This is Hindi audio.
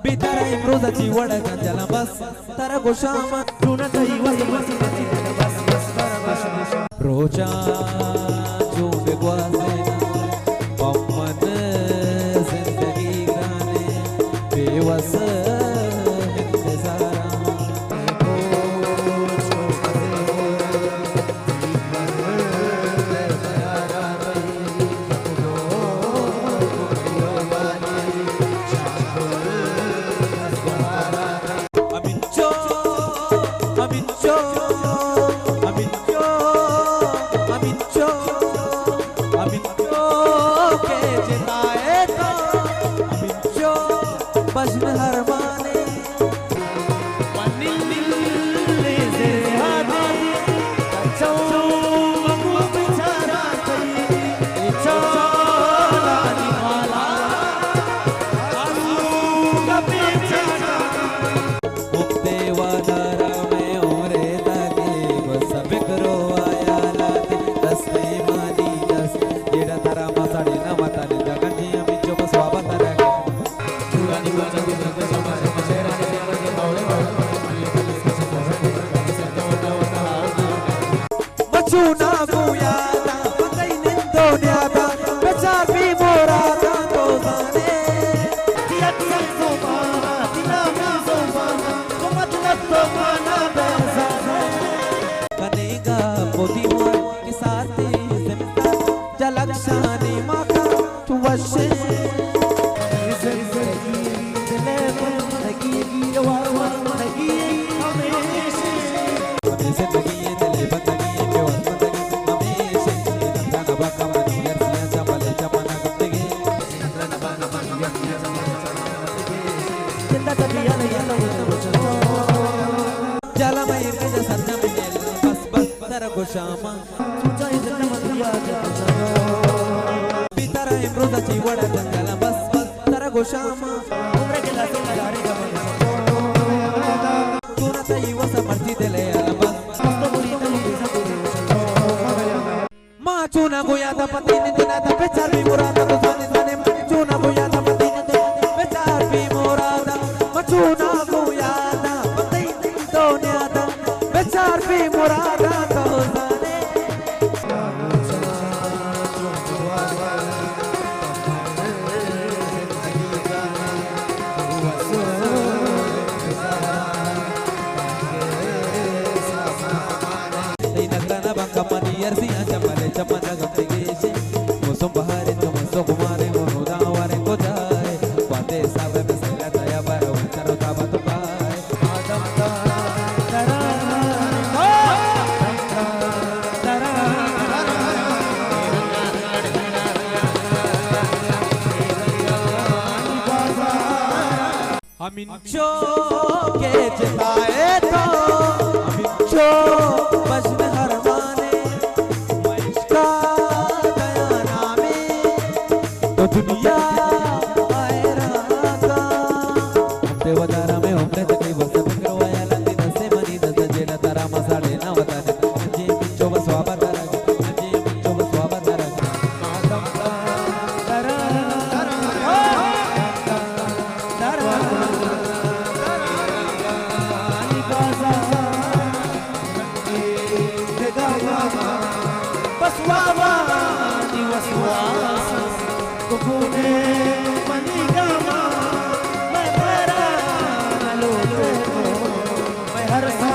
बितारा इम्रोजाची वडा गांजाला बस तारा गोशामा जुनाचाही वाज बस बस बस बस रोजा जो बेगवासे पवन जिंदगी गाने Bewas Jalakshani maka tuwashe गोशामा बितारा इम्रोजाची vada गंगाला बस बस तारा गोशामा तू ना वसा मर्जी दिले आला बस मा चूना गोयादा पति ने दिना था बेचार भी मुरादा तो जाने जाने मा चूना गोयादा पति ने दिना बेचार भी मुरादा मा चूना गोयादा पति ने तो न्यादा बेचार भी मुरादा तो जाने Kamaniyar siya chamale chamana gamtegese mosum bahare tomaso kumare monoda ware kodai pate sabe mesela taya bara charo taba to pai adam tara amin cho ke jetaye to amin cho bajne harmane दुनिया आयरा का देवदारा में हमने तकई बस करवाया लंदी दसे मनी दस जेला तारा मसाले ना बता दे जी मिंचो बस वाबा तारा जी मिंचो बस वाबा तारा आदम तारा तारा आनी बाजा देगा बस वाबा दिवस वासा Kukune manigama Matara Naluteko May harasa